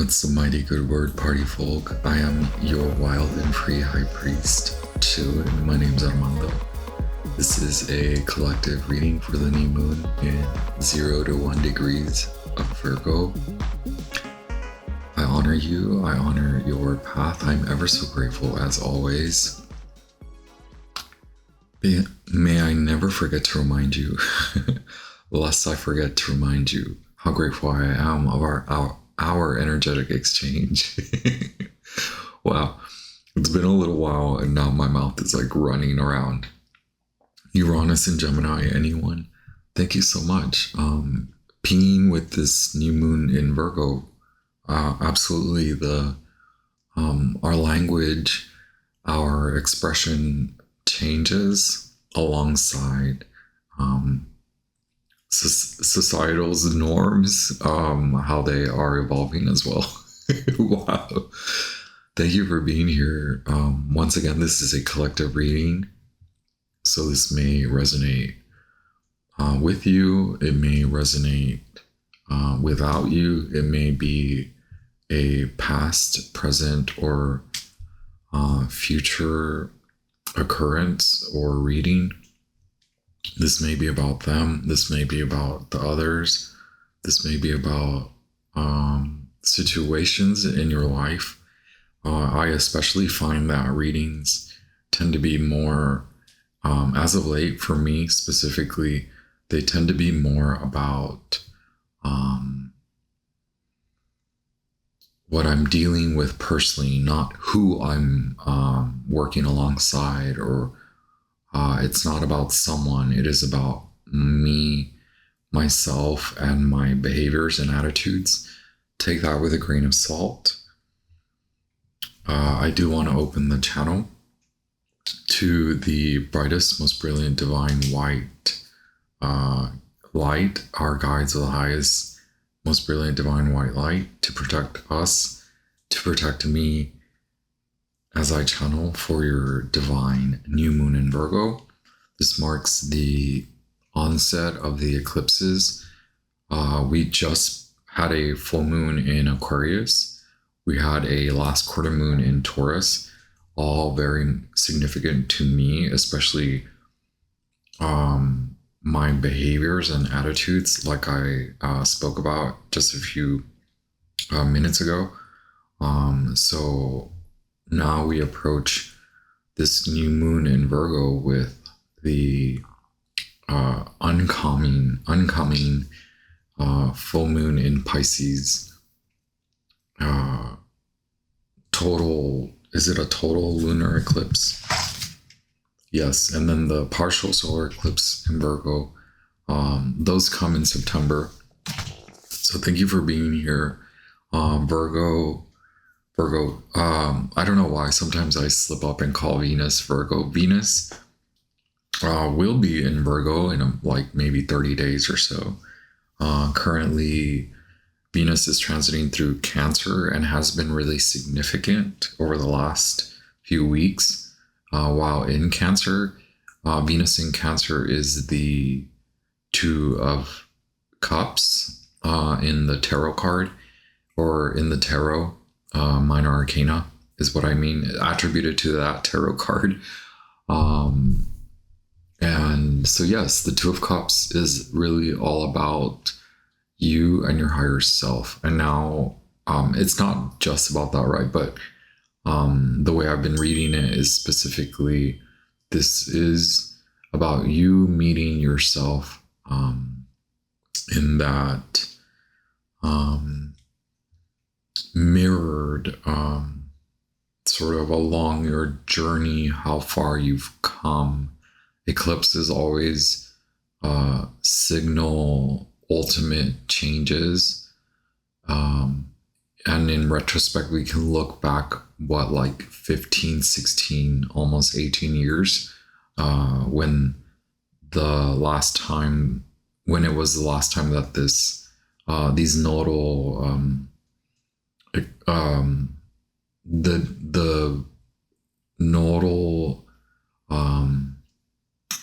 It's the mighty good word, party folk. I am your wild and free high priest, Chill, and my name's Armando. This is a collective reading for the new moon in 0 to 1 degrees of Virgo. I honor you. I honor your path. I'm ever so grateful as always. May I never forget to remind you, lest I forget to remind you how grateful I am of our energetic exchange. Wow, it's been a little while and now my mouth is like running around. Uranus and Gemini, anyone, thank you so much. Pinging with this new moon in Virgo, absolutely our language, our expression changes alongside societal norms, how they are evolving as well. Wow. Thank you for being here. Once again, this is a collective reading, so this may resonate with you. It may resonate without you. It may be a past, present, or future occurrence or reading. This may be about them. This may be about the others. This may be about situations in your life. I especially find that readings tend to be more, as of late for me specifically, they tend to be more about what I'm dealing with personally, not who I'm working alongside, or it's not about someone. It is about me, myself, and my behaviors and attitudes. Take that with a grain of salt. I do want to open the channel to the brightest, most brilliant, divine white light, our guides of the highest, most brilliant, divine white light, to protect us, to protect me, as I channel for your divine new moon in Virgo. This marks the onset of the eclipses. We just had a full moon in Aquarius. We had a last quarter moon in Taurus, all very significant to me, especially my behaviors and attitudes, like I spoke about just a few minutes ago. So now we approach this new moon in Virgo with the oncoming full moon in Pisces. Is it a total lunar eclipse? Yes, and then the partial solar eclipse in Virgo. Those come in September. So thank you for being here. Virgo, I don't know why sometimes I slip up and call Venus Virgo. Venus will be in Virgo in like maybe 30 days or so. Currently, Venus is transiting through Cancer and has been really significant over the last few weeks. While in Cancer, Venus in Cancer is the Two of Cups in the Tarot card, or in the Tarot. Minor Arcana is what I mean, attributed to that tarot card. And so yes, the Two of Cups is really all about you and your higher self. And now it's not just about that, right? But the way I've been reading it is specifically, this is about you meeting yourself in that mirrored sort of along your journey, how far you've come. Eclipses always signal ultimate changes, and in retrospect we can look back like 15, 16, almost 18 years when it was the last time that these nodal the nodal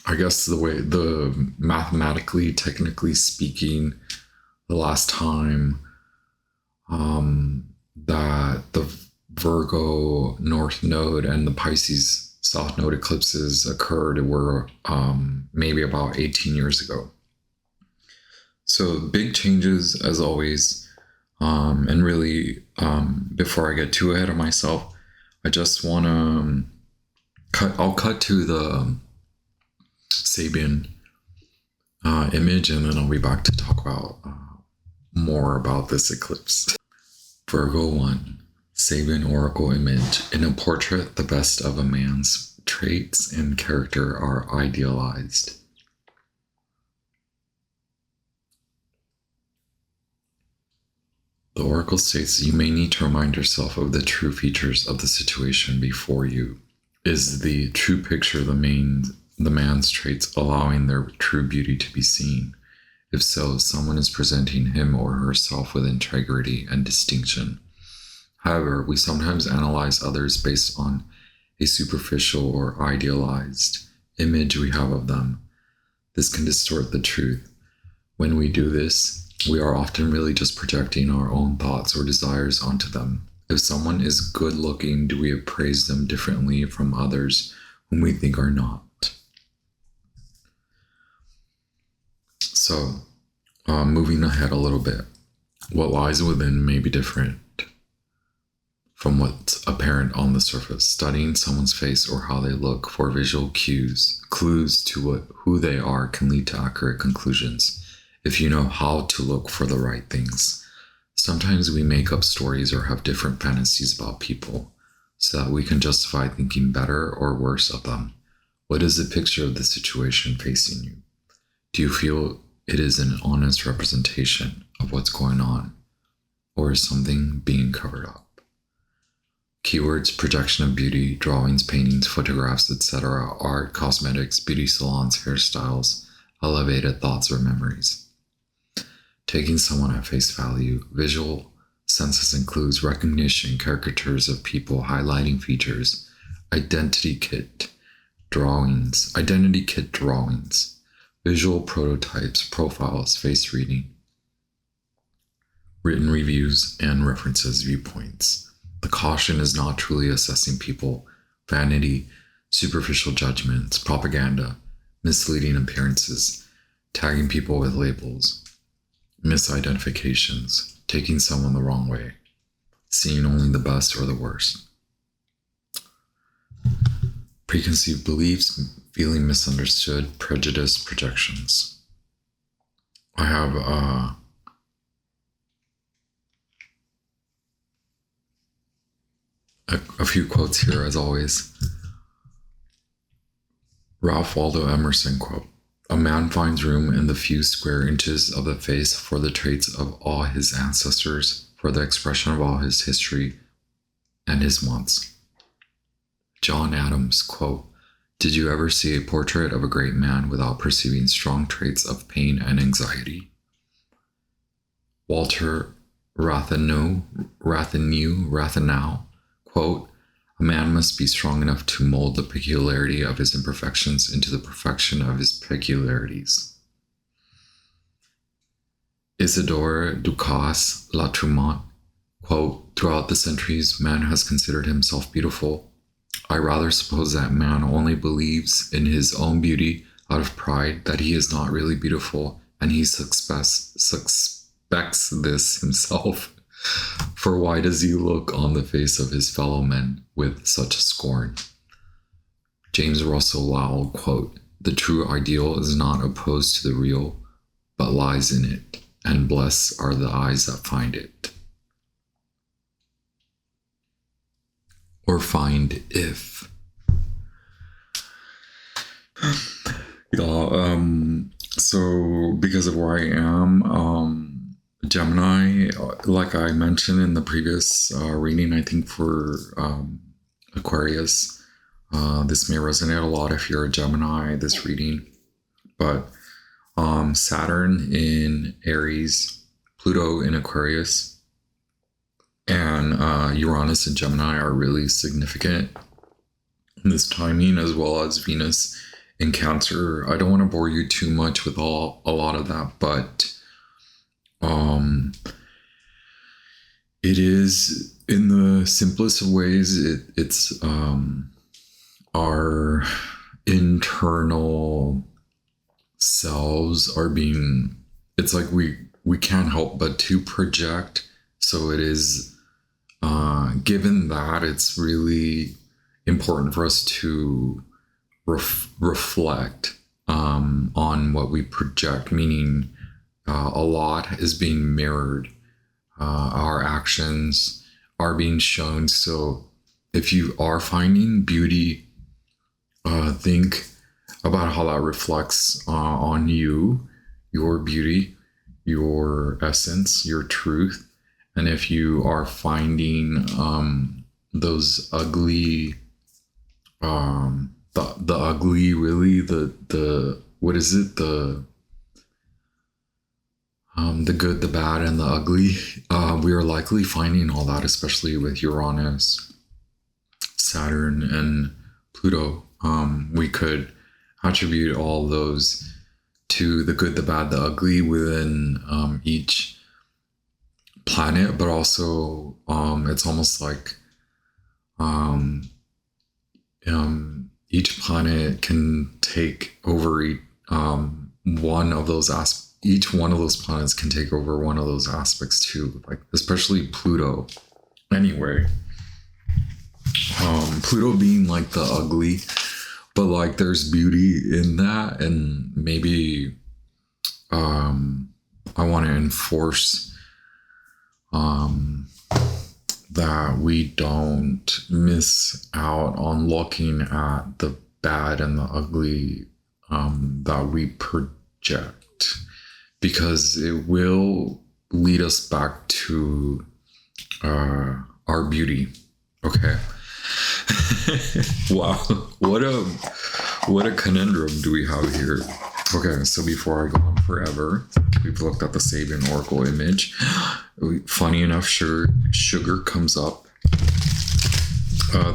I guess the mathematically, technically speaking, the last time that the Virgo North Node and the Pisces South Node eclipses occurred were maybe about 18 years ago. So big changes as always. And really, before I get too ahead of myself, I just want to I'll cut to the Sabian image, and then I'll be back to talk about more about this eclipse. Virgo 1, Sabian Oracle image. In a portrait, the best of a man's traits and character are idealized. The oracle states you may need to remind yourself of the true features of the situation before you. Is the true picture the man's traits allowing their true beauty to be seen? If so, someone is presenting him or herself with integrity and distinction. However, we sometimes analyze others based on a superficial or idealized image we have of them. This can distort the truth. When we do this, we are often really just projecting our own thoughts or desires onto them. If someone is good looking, do we appraise them differently from others whom we think are not? So, moving ahead a little bit, what lies within may be different from what's apparent on the surface. Studying someone's face or how they look for visual clues to who they are can lead to accurate conclusions if you know how to look for the right things. Sometimes we make up stories or have different fantasies about people so that we can justify thinking better or worse of them. What is the picture of the situation facing you? Do you feel it is an honest representation of what's going on, or is something being covered up? Keywords: projection of beauty, drawings, paintings, photographs, etc., art, cosmetics, beauty salons, hairstyles, elevated thoughts or memories. Taking someone at face value, visual senses includes recognition, caricatures of people, highlighting features, identity kit drawings, visual prototypes, profiles, face reading, written reviews, and references, viewpoints. The caution is not truly assessing people, vanity, superficial judgments, propaganda, misleading appearances, tagging people with labels, misidentifications, taking someone the wrong way, seeing only the best or the worst. Preconceived beliefs, feeling misunderstood, prejudice, projections. I have a few quotes here as always. Ralph Waldo Emerson quote: "A man finds room in the few square inches of the face for the traits of all his ancestors, for the expression of all his history and his wants." John Adams quote: "Did you ever see a portrait of a great man without perceiving strong traits of pain and anxiety?" Walter Rathenow quote: "A man must be strong enough to mold the peculiarity of his imperfections into the perfection of his peculiarities." Isidore Ducasse Latremont quote: "Throughout the centuries, man has considered himself beautiful. I rather suppose that man only believes in his own beauty out of pride that he is not really beautiful, and he suspects this himself. For why does he look on the face of his fellow men with such scorn?" James Russell Lowell quote: "The true ideal is not opposed to the real, but lies in it, and blessed are the eyes that find it." Or find if. So because of where I am, Gemini, like I mentioned in the previous reading, I think for Aquarius, this may resonate a lot if you're a Gemini, this reading. But Saturn in Aries, Pluto in Aquarius, and Uranus and Gemini are really significant in this timing, as well as Venus in Cancer. I don't want to bore you too much with a lot of that, but it is in the simplest of ways, it's our internal selves are being, it's like we can't help but to project. So it is given that it's really important for us to reflect on what we project, meaning a lot is being mirrored. Our actions are being shown. So if you are finding beauty, think about how that reflects on you, your beauty, your essence, your truth. And if you are finding those ugly, the ugly, really, the what is it, the good, the bad, and the ugly, we are likely finding all that, especially with Uranus, Saturn, and Pluto. We could attribute all those to the good, the bad, the ugly within each planet, but also it's almost like each planet can take over one of those aspects. Each one of those planets can take over one of those aspects too, like especially Pluto. Anyway, Pluto being like the ugly, but like there's beauty in that, and maybe I want to enforce that we don't miss out on looking at the bad and the ugly that we project, because it will lead us back to our beauty. Okay. Wow, what a conundrum do we have here. Okay, so before I go on forever, we've looked at the Sabian Oracle image. Funny enough, sugar comes up. I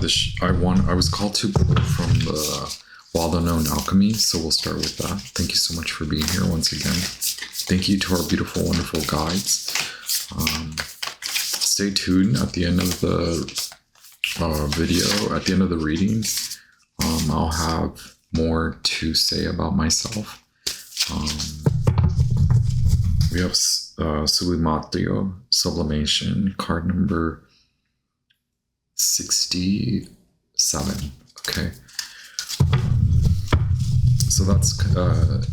was called to pull from the well-known Alchemy, so we'll start with that. Thank you so much for being here once again. Thank you to our beautiful, wonderful guides. Stay tuned at the end of the video, at the end of the reading. I'll have more to say about myself. We have Sublimatio, Sublimation, card number 67. Okay. So that's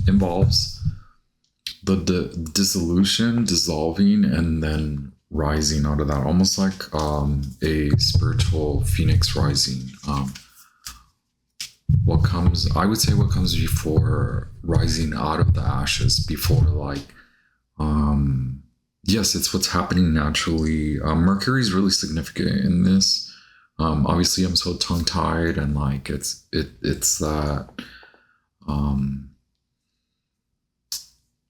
involves the dissolution, dissolving, and then rising out of that, almost like a spiritual phoenix rising. What comes before rising out of the ashes, before like yes, it's what's happening naturally. Mercury is really significant in this. Obviously I'm so tongue-tied, and like it's that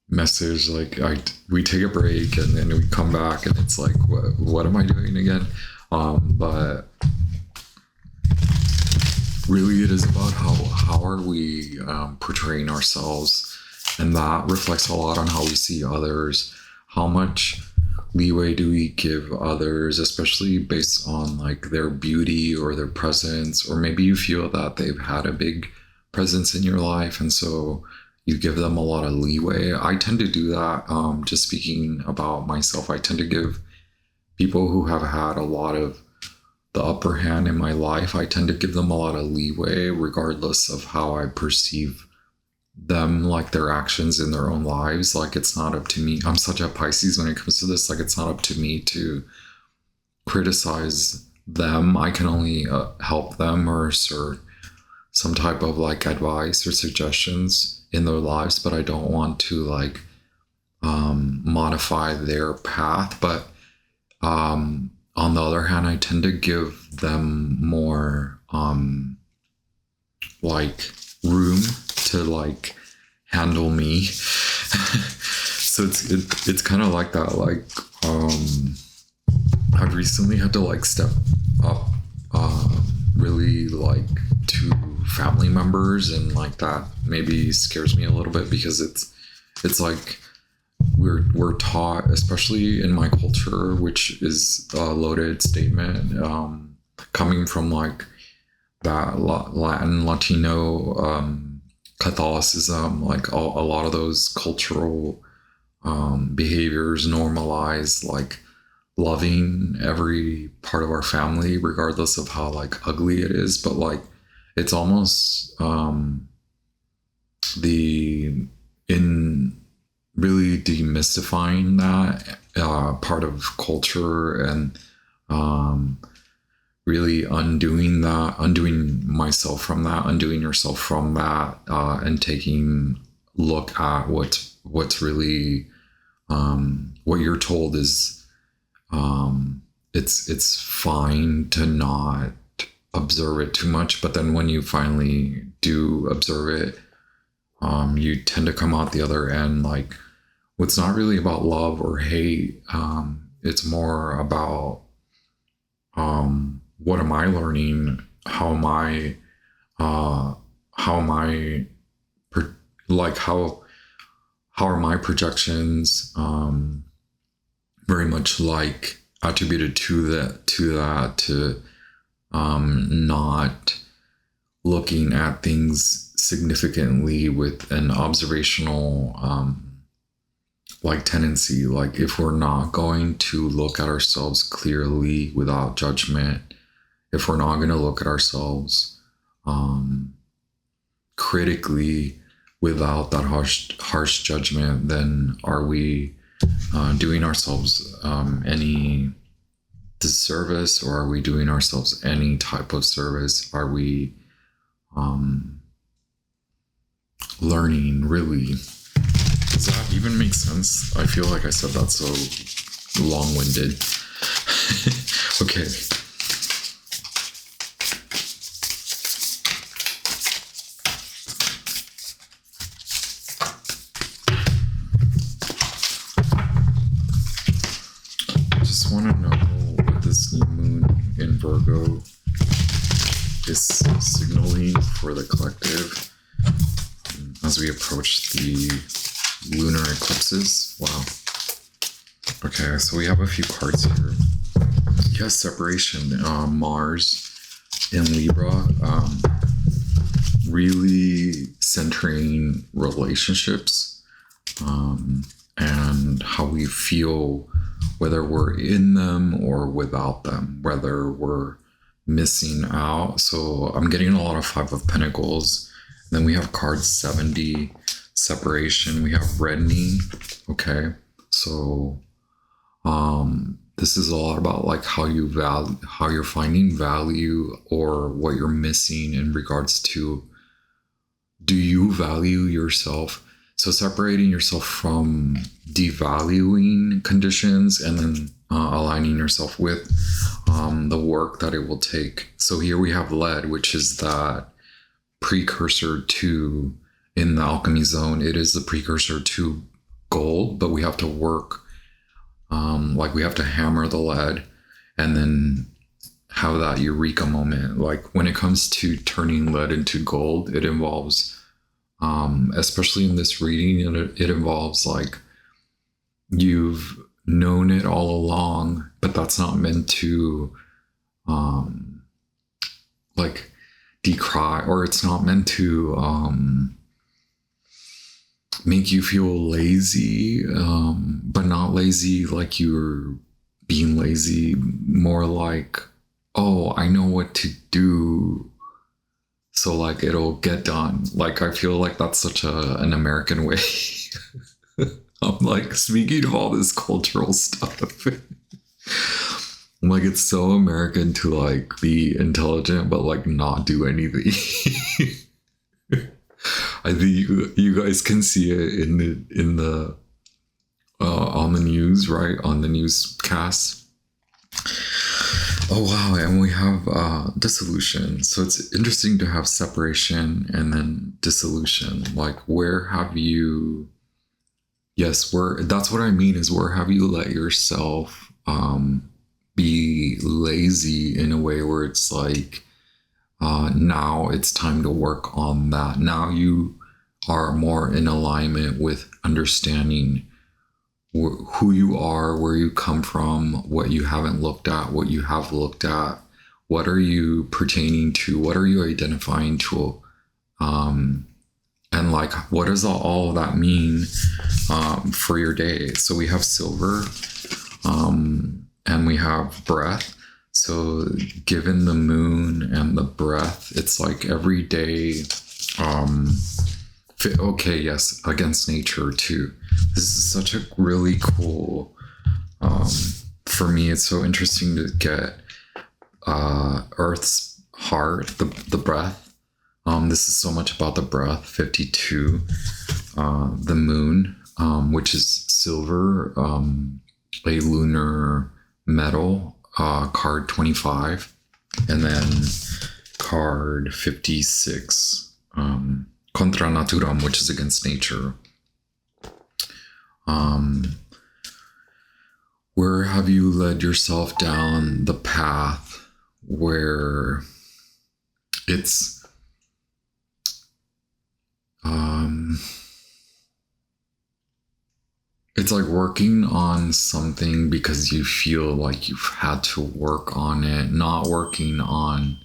message, like we take a break and then we come back and it's like, what am I doing again? But really it is about how are we portraying ourselves, and that reflects a lot on how we see others. How much leeway do we give others, especially based on like their beauty or their presence, or maybe you feel that they've had a big presence in your life and so you give them a lot of leeway. I tend to do that. Just speaking about myself, I tend to give people who have had a lot of the upper hand in my life, I tend to give them a lot of leeway regardless of how I perceive them, like their actions in their own lives. Like it's not up to me. I'm such a Pisces when it comes to this. Like it's not up to me to criticize them. I can only help them or assert some type of like advice or suggestions in their lives, but I don't want to like modify their path. But on the other hand, I tend to give them more like room to like handle me. So it's kind of like that. Like I've recently had to like step up really like to family members, and like that maybe scares me a little bit, because it's like we're taught, especially in my culture, which is a loaded statement, coming from like that Latin, Latino, Catholicism, like a lot of those cultural behaviors normalize like loving every part of our family, regardless of how like ugly it is. But like it's almost the in really demystifying that part of culture, and really undoing that, undoing myself from that, undoing yourself from that, and taking a look at what's really what you're told is it's fine to not observe it too much, but then when you finally do observe it, you tend to come out the other end like it's not really about love or hate. It's more about what am I learning? How am I like how are my projections very much like attributed to that not looking at things significantly with an observational like tendency. Like if we're not going to look at ourselves clearly without judgment, if we're not going to look at ourselves critically without that harsh judgment, then are we doing ourselves any disservice, or are we doing ourselves any type of service? Are we learning really? Does that even make sense? I feel like I said that so long-winded. Okay. I just want to know what this new moon in Virgo is signaling for the collective as we approach the lunar eclipses. Wow. Okay, so we have a few cards here. Yes, separation. Mars in Libra, really centering relationships, and how we feel, whether we're in them or without them, whether we're missing out. So I'm getting a lot of Five of Pentacles. Then we have card 70, separation. We have reddening. Okay, so this is a lot about like how you're finding value, or what you're missing in regards to, do you value yourself? So separating yourself from devaluing conditions, and then aligning yourself with the work that it will take. So here we have lead, which is that precursor to, in the alchemy zone, it is the precursor to gold, but we have to work, like we have to hammer the lead and then have that eureka moment. Like when it comes to turning lead into gold, it involves, especially in this reading, it involves like you've known it all along, but that's not meant to like decry, or it's not meant to make you feel lazy, but not lazy like you're being lazy, more like, oh, I know what to do, so like it'll get done. Like I feel like that's such an American way. I'm like speaking of all this cultural stuff. I'm like, it's so American to like be intelligent but like not do anything. I think you guys can see it in the on the news, right? On the newscast. Oh wow, and we have dissolution. So it's interesting to have separation and then dissolution. Like where have you, yes, that's what I mean, is where have you let yourself be lazy in a way where it's like, now it's time to work on that. Now you are more in alignment with understanding who you are, where you come from, what you haven't looked at, what you have looked at, what are you pertaining to, what are you identifying to, and like what does all of that mean for your day. So we have silver, and we have breath. So given the moon and the breath, it's like every day, okay, yes, against nature too. This is such a really cool, for me, it's so interesting to get Earth's heart, the breath. This is so much about the breath. 52, the moon, which is silver, a lunar metal, card 25, and then card 56, contra naturam, which is against nature. Where have you led yourself down the path where it's it's like working on something because you feel like you've had to work on it, not working on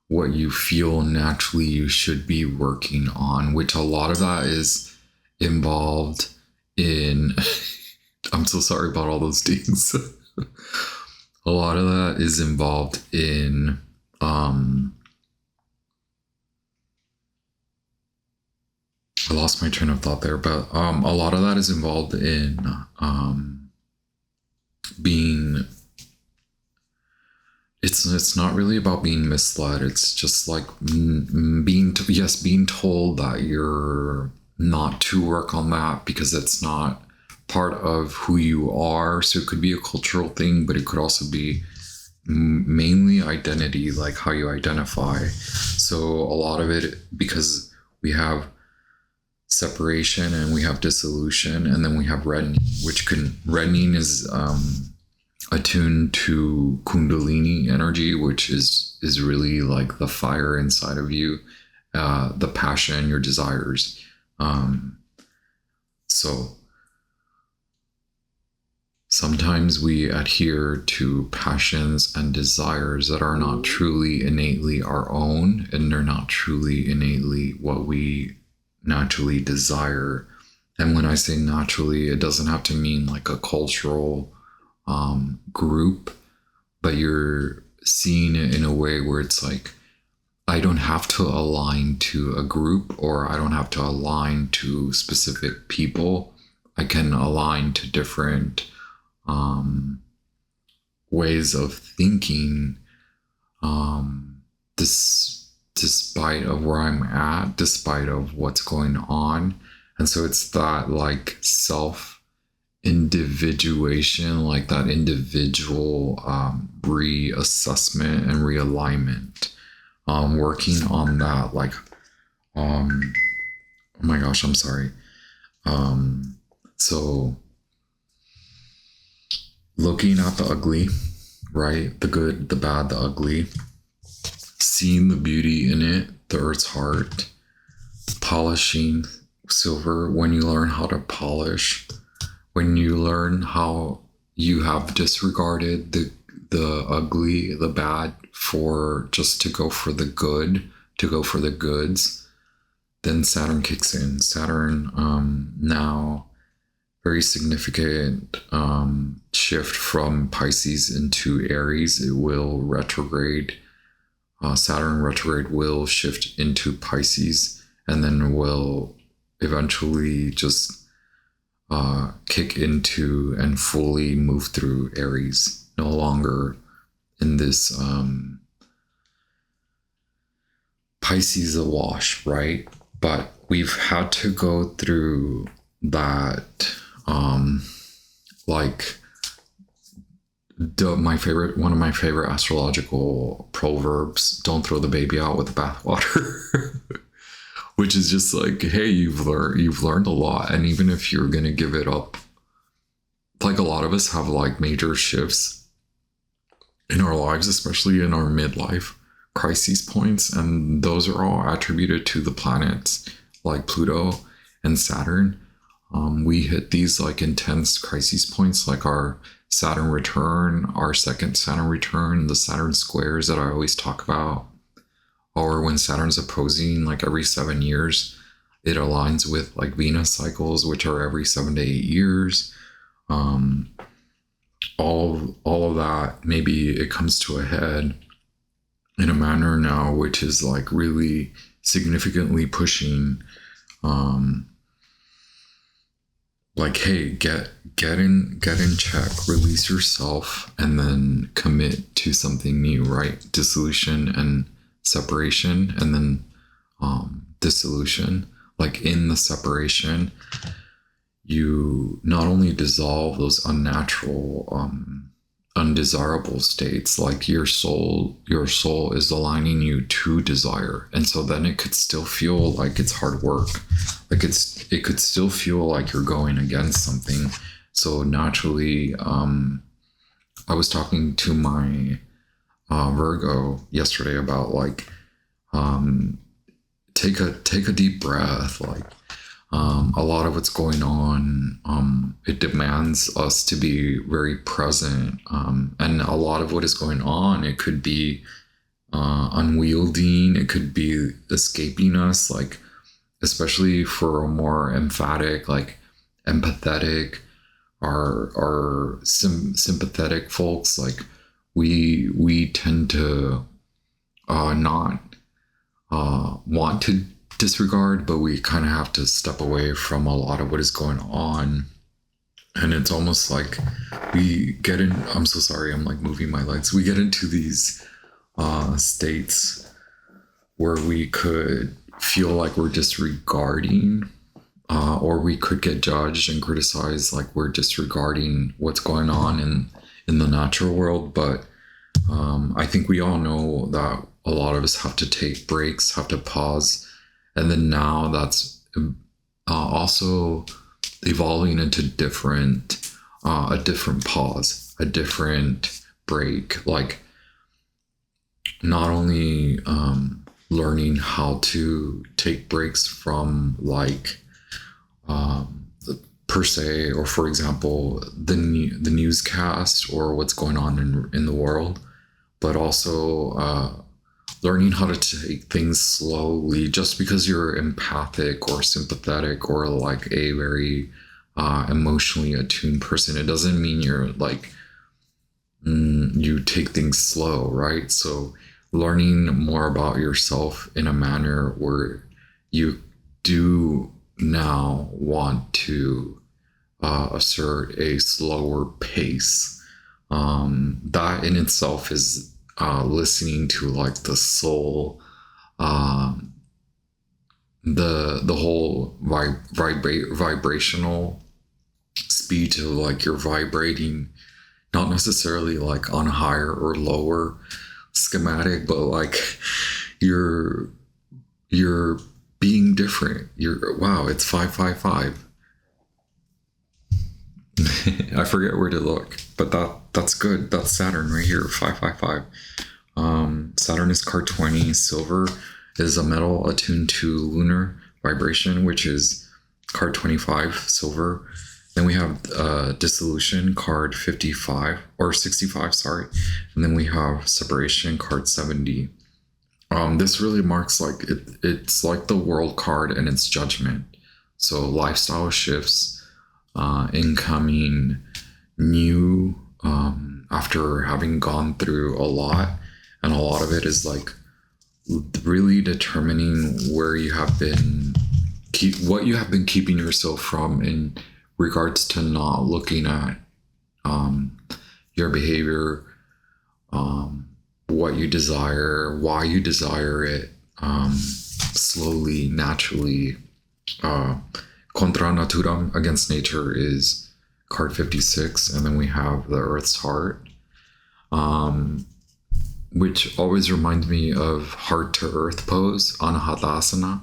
what you feel naturally you should be working on, which a lot of that is involved in I'm so sorry about all those things. A lot of that is involved in I lost my train of thought there, but a lot of that is involved in being, it's not really about being misled. It's just like being told that you're not to work on that because it's not part of who you are. So it could be a cultural thing, but it could also be mainly identity, like how you identify. So a lot of it, because we have separation and we have dissolution, and then we have reddening, reddening is attuned to Kundalini energy, which is really like the fire inside of you, the passion, your desires. So sometimes we adhere to passions and desires that are not truly innately our own, and they're not truly innately what we naturally desire. And when I say naturally, it doesn't have to mean like a cultural group, but you're seeing it in a way where it's like, I don't have to align to a group, or I don't have to align to specific people. I can align to different ways of thinking, despite of where I'm at, despite of what's going on. And so it's that like self individuation, like that individual reassessment and realignment, working on that, like oh my gosh, I'm sorry. So looking at the ugly, right? The good, the bad, the ugly, seeing the beauty in it, the earth's heart, polishing silver. When you learn how to polish, when you learn how you have disregarded the ugly, the bad, for just to go for the good, to go for the goods, then Saturn kicks in. Saturn, now very significant shift from Pisces into Aries. It will retrograde. Saturn retrograde will shift into Pisces, and then will eventually just kick into and fully move through Aries. No longer in this Pisces awash, right? But we've had to go through that, like one of my favorite astrological proverbs, don't throw the baby out with the bathwater. Which is just like, hey, you've learned a lot, and even if you're gonna give it up, like a lot of us have like major shifts in our lives, especially in our midlife crises points, and those are all attributed to the planets like Pluto and Saturn. We hit these like intense crisis points, like our Saturn return, our second Saturn return, the Saturn squares that I always talk about, or when Saturn's opposing like every 7 years, it aligns with like Venus cycles, which are every 7 to 8 years. Um, all of that, maybe it comes to a head in a manner now, which is like really significantly pushing, um, like, hey, get in check, release yourself, and then commit to something new, right? Dissolution and separation, and then dissolution. Like in the separation, you not only dissolve those unnatural, undesirable states, like your soul is aligning you to desire, and so then it could still feel like it's hard work, like it could still feel like you're going against something. So naturally, I was talking to my Virgo yesterday about like, take a deep breath, like, a lot of what's going on, it demands us to be very present. And a lot of what is going on, it could be unwielding, it could be escaping us, like, especially for a more emphatic, like empathetic, or sympathetic folks, like we tend to not want to disregard, but we kind of have to step away from a lot of what is going on. And it's almost like we get in, I'm so sorry, I'm like moving my legs. We get into these states where we could feel like we're disregarding, or we could get judged and criticized, like we're disregarding what's going on in the natural world. But I think we all know that a lot of us have to take breaks, have to pause. And then now that's also evolving into a different pause, a different break. Like not only learning how to take breaks from like, per se, or for example, the newscast or what's going on in the world, but also learning how to take things slowly. Just because you're empathic or sympathetic or like a very emotionally attuned person, it doesn't mean you're like, you take things slow, right? So learning more about yourself in a manner where you do now want to assert a slower pace, that in itself is listening to like the soul, the whole vibrational speed to like you're vibrating, not necessarily like on higher or lower schematic, but like you're being different. Wow, it's 555. I forget where to look, but that's good. That's Saturn right here, 555. Saturn is card 20. Silver is a metal attuned to lunar vibration, which is card 25, silver. Then we have dissolution, card 55 or 65, sorry. And then we have separation, card 70. This really marks like it's like the world card and its judgment. So lifestyle shifts, incoming new, after having gone through a lot, and a lot of it is like really determining where you have been, what you have been keeping yourself from in regards to not looking at your behavior, what you desire, why you desire it, slowly, naturally. Contra naturam, against nature, is card 56, and then we have the Earth's heart, which always reminds me of heart to earth pose, Anahata,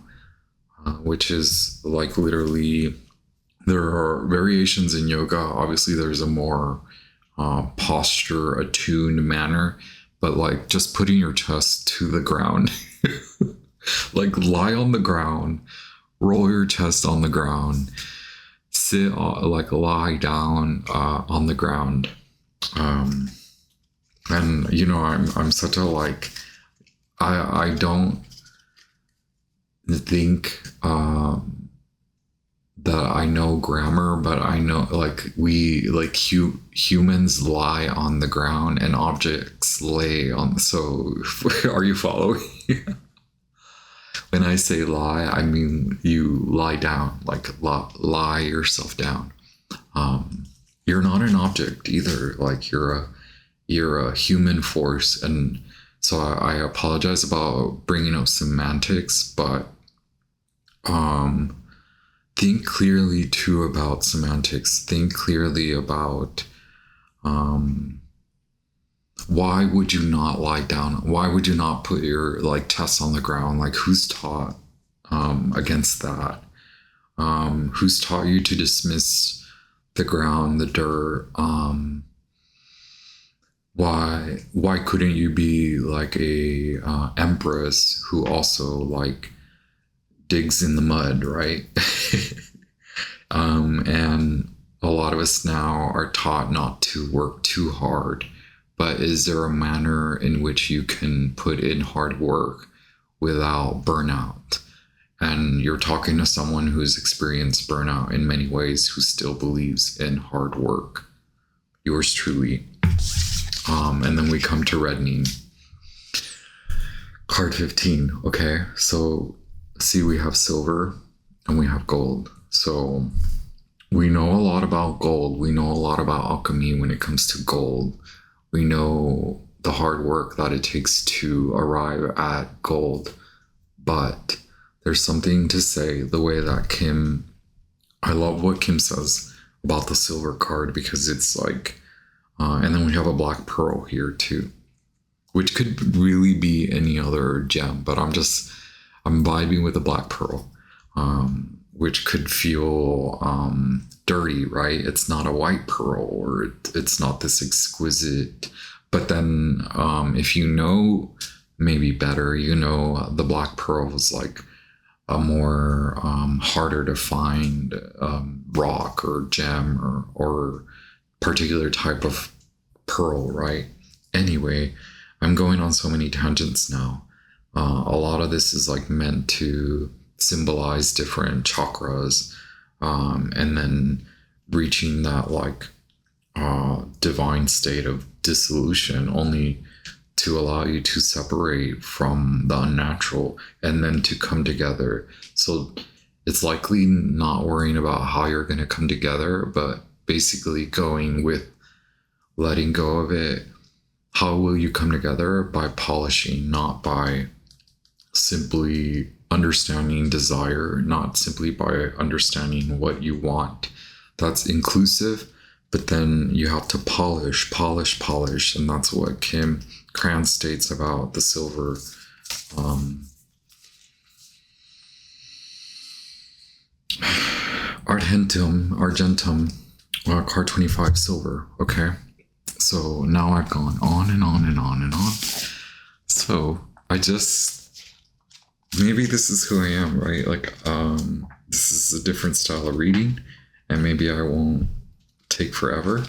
which is like literally, there are variations in yoga. Obviously, there's a more posture attuned manner, but like just putting your chest to the ground, like lie on the ground, roll your chest on the ground, sit, like lie down on the ground. And you know, I'm such a like, I don't think that I know grammar, but I know like humans lie on the ground and objects lay on. So are you following? When I say lie, I mean you lie down, like lie yourself down. You're not an object either. Like you're a human force, and so I apologize about bringing up semantics, but think clearly too about semantics. Think clearly about why would you not lie down? Why would you not put your like tests on the ground? Like who's taught against that? Who's taught you to dismiss the ground, the dirt? Why couldn't you be like a empress who also like digs in the mud, right? And a lot of us now are taught not to work too hard, but is there a manner in which you can put in hard work without burnout? And you're talking to someone who's experienced burnout in many ways, who still believes in hard work. Yours truly. And then we come to reddening. Card 15. Okay, so see, we have silver and we have gold. So we know a lot about gold. We know a lot about alchemy when it comes to gold. We know the hard work that it takes to arrive at gold. But there's something to say the way that Kim, I love what Kim says about the silver card, because it's like, and then we have a black pearl here too, which could really be any other gem, but I'm vibing with the black pearl, which could feel dirty, right? It's not a white pearl, or it's not this exquisite. But then if you know maybe better, you know the black pearl is like a more harder to find rock or gem or particular type of pearl, right? Anyway, I'm going on so many tangents now. A lot of this is like meant to symbolize different chakras, and then reaching that like divine state of dissolution, only to allow you to separate from the unnatural and then to come together. So it's likely not worrying about how you're going to come together, but basically going with letting go of it. How will you come together? By polishing, not by simply understanding desire, not simply by understanding what you want. That's inclusive, but then you have to polish. And that's what Kim Krantz states about the silver. Argentum, card 25, silver. Okay. So now I've gone on and on and on and on. So maybe this is who I am, right? Like, this is a different style of reading, and maybe I won't take forever.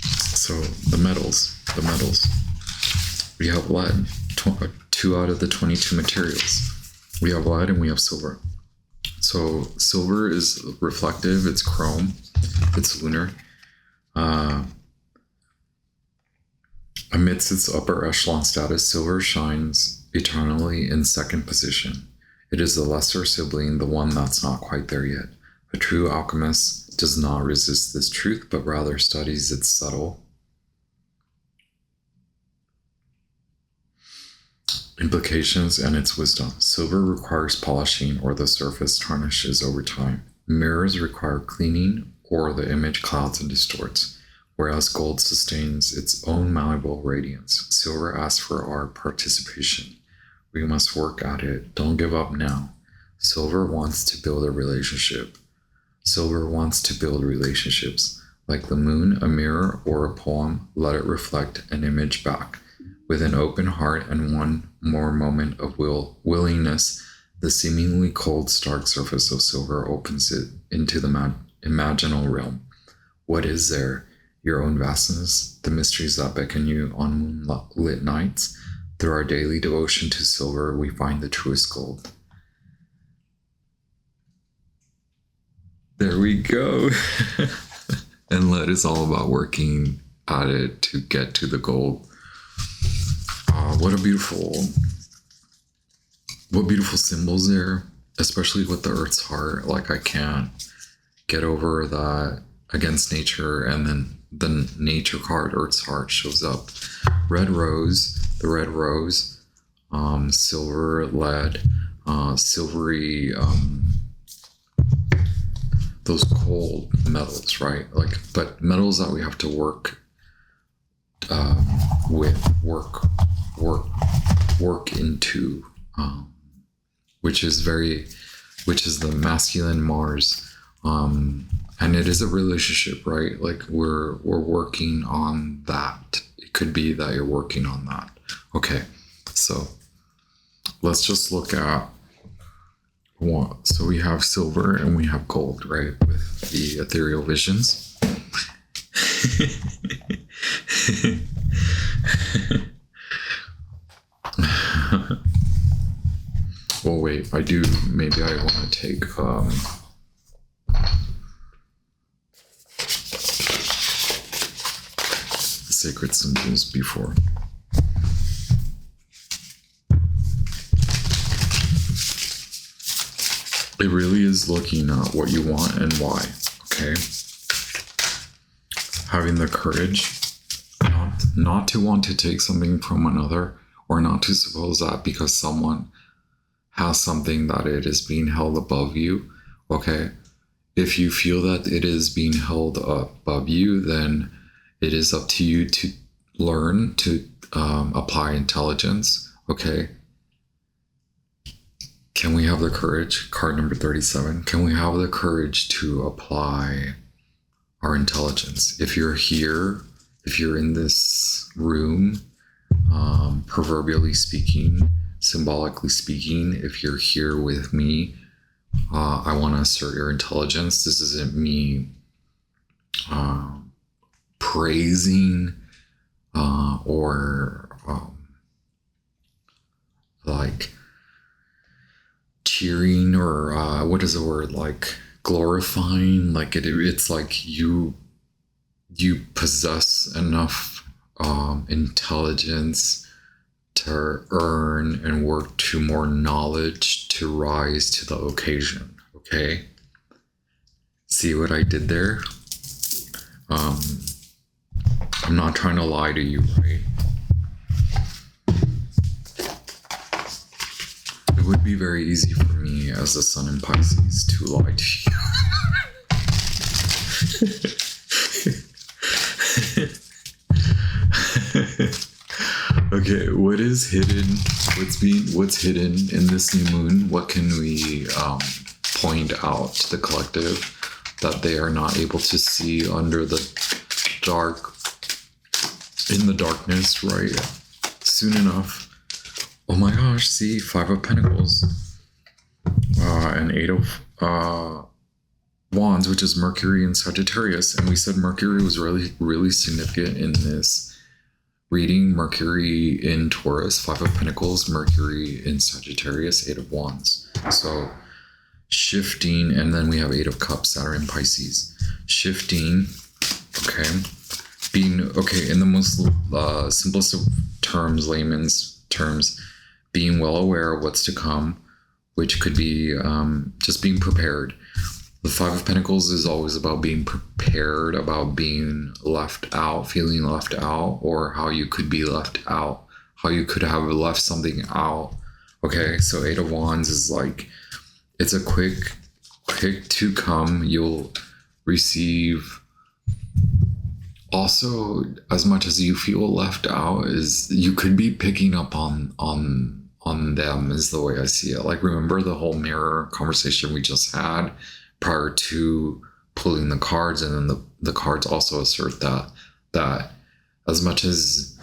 So the metals. We have lead, 2 out of the 22 materials. We have lead and we have silver. So silver is reflective, it's chrome, it's lunar. Amidst its upper echelon status, silver shines eternally in second position. It is the lesser sibling, the one that's not quite there yet. A true alchemist does not resist this truth, but rather studies its subtle implications and its wisdom. Silver requires polishing, or the surface tarnishes over time. Mirrors require cleaning, or the image clouds and distorts, whereas gold sustains its own malleable radiance. Silver asks for our participation. We must work at it. Don't give up now. Silver wants to build a relationship. Silver wants to build relationships. Like the moon, a mirror, or a poem, let it reflect an image back. With an open heart and one more moment of willingness, The seemingly cold, stark surface of silver opens it into the imaginal realm. What is there? Your own vastness, the mysteries that beckon you on moonlit nights. Through our daily devotion to silver, we find the truest gold. There we go. And lead is all about working at it to get to the gold. What beautiful symbols there, especially with the Earth's heart. Like, I can't get over that against nature, and then the nature card, Earth's heart, shows up. Red rose, the red rose, silver, lead, silvery, those cold metals, right? Like, but metals that we have to work into, which is the masculine Mars, and it is a relationship, right? Like, we're working on that. It could be that you're working on that. Okay, so let's just look at what. So we have silver and we have gold, right? With the ethereal visions. Well, wait, maybe I want to take sacred symbols before. It really is looking at what you want and why, okay? Having the courage not to want to take something from another, or not to suppose that because someone has something that it is being held above you, okay? If you feel that it is being held above you, then it is up to you to learn to apply intelligence, okay? Can we have the courage? Card number 37. Can we have the courage to apply our intelligence? If you're here, if you're in this room, proverbially speaking, symbolically speaking, if you're here with me, I want to assert your intelligence. This isn't me praising or like cheering, or what is the word, like glorifying. Like it's like you possess enough intelligence to earn and work to more knowledge to rise to the occasion. Okay, see what I did there? I'm not trying to lie to you, right? It would be very easy for me as a sun in Pisces to lie to you. Okay, what is hidden? What's hidden in this new moon? What can we point out to the collective that they are not able to see under the in the darkness, right? Soon enough. Oh my gosh, see, 5 of Pentacles, and 8 of Wands, which is Mercury in Sagittarius. And we said Mercury was really, really significant in this reading. Mercury in Taurus, 5 of Pentacles, Mercury in Sagittarius, 8 of Wands. So shifting, and then we have 8 of Cups, Saturn in Pisces. Shifting, okay, being, okay, in the most simplest of terms, layman's terms, being well aware of what's to come, which could be just being prepared. The 5 of Pentacles is always about being prepared, about being left out, feeling left out, or how you could be left out, how you could have left something out. Okay, so 8 of Wands is like, it's a quick to come. You'll receive. Also, as much as you feel left out, is you could be picking up on them, is the way I see it. Like, remember the whole mirror conversation we just had prior to pulling the cards, and then the cards also assert that as much as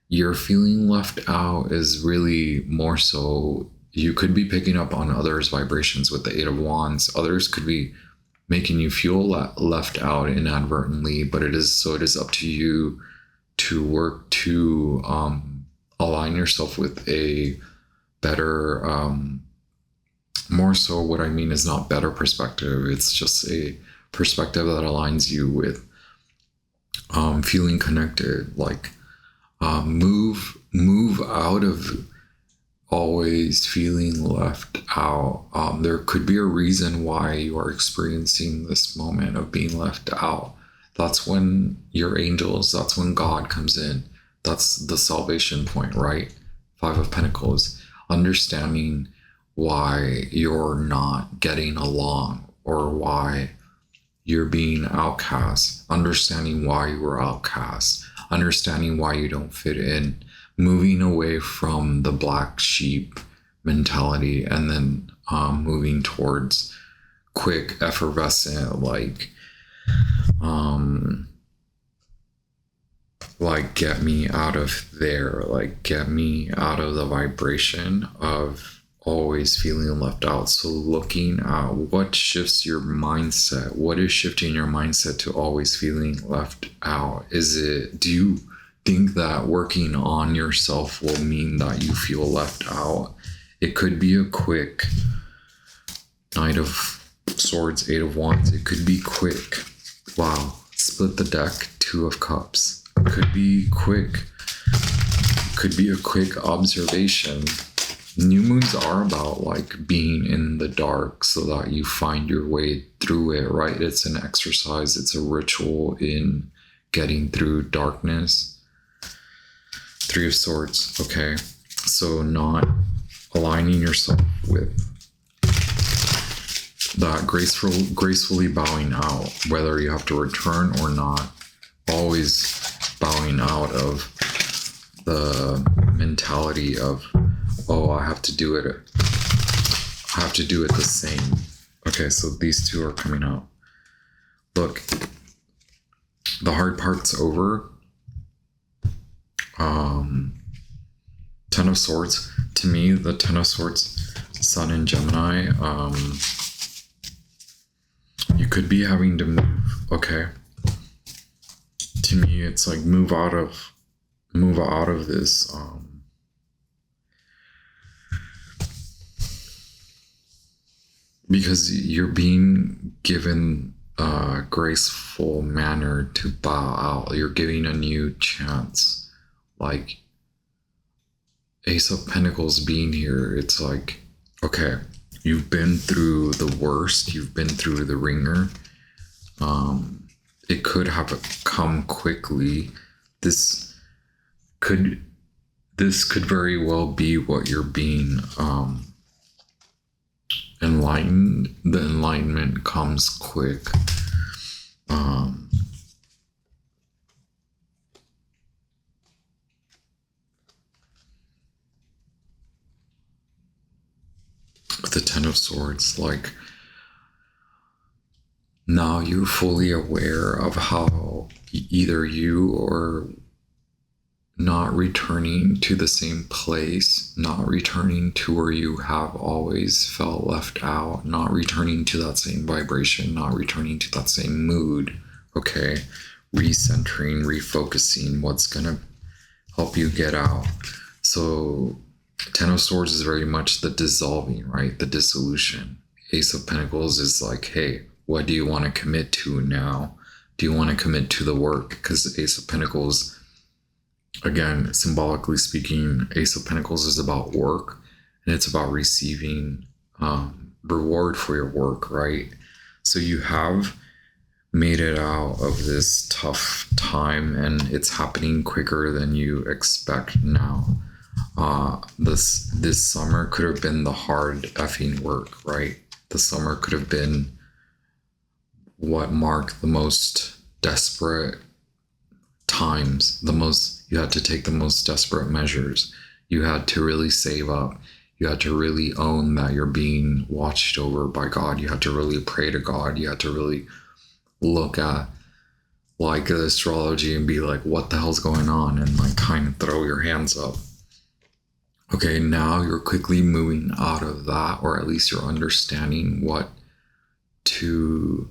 you're feeling left out is really more so you could be picking up on others' vibrations with the Eight of Wands. Others could be making you feel left out inadvertently, but it is up to you to work to align yourself with a better, more so what I mean is not better perspective. It's just a perspective that aligns you with feeling connected. Like move out of always feeling left out. There could be a reason why you are experiencing this moment of being left out. That's when your angels, that's when God comes in. That's the salvation point, right? Five of Pentacles, understanding why you're not getting along or why you're being outcast, understanding why you were outcast, understanding why you don't fit in, moving away from the black sheep mentality, and then moving towards quick, effervescent, like get me out of there, like get me out of the vibration of always feeling left out. So looking at what shifts your mindset, what is shifting your mindset to always feeling left out? Do you think that working on yourself will mean that you feel left out? It could be a quick Knight of Swords, Eight of Wands. It could be quick. Wow. Split the deck, Two of Cups. Could be quick. Could be a quick observation. New moons are about like being in the dark so that you find your way through it, right? It's an exercise. It's a ritual in getting through darkness. Three of Swords. Okay. So not aligning yourself with that gracefully bowing out, whether you have to return or not, always bowing out of the mentality of, oh, I have to do it the same. Okay, so these two are coming out. Look, the hard part's over. Ten of Swords. To me, the Ten of Swords, Sun in Gemini, you could be having to move, okay? To me, it's like move out of this because you're being given a graceful manner to bow out. You're giving a new chance. Like Ace of Pentacles being here, it's like, okay, you've been through the worst, you've been through the ringer. It could have come quickly. This could very well be what you're being enlightened. The enlightenment comes quick. The Ten of Swords, like now you're fully aware of how either you or not returning to the same place, not returning to where you have always felt left out, not returning to that same vibration, not returning to that same mood, okay? Recentering, refocusing, what's gonna help you get out. So Ten of Swords is very much the dissolving, right? The dissolution. Ace of Pentacles is like, hey, what do you want to commit to now? Do you want to commit to the work? Because Ace of Pentacles, again, symbolically speaking, Ace of Pentacles is about work, and it's about receiving reward for your work, right? So you have made it out of this tough time, and it's happening quicker than you expect now. This summer could have been the hard effing work, right? The summer could have been what marked the most desperate times, you had to take the most desperate measures. You had to really save up. You had to really own that you're being watched over by God. You had to really pray to God. You had to really look at like the astrology and be like, what the hell's going on? And like kind of throw your hands up. Okay, now you're quickly moving out of that, or at least you're understanding what to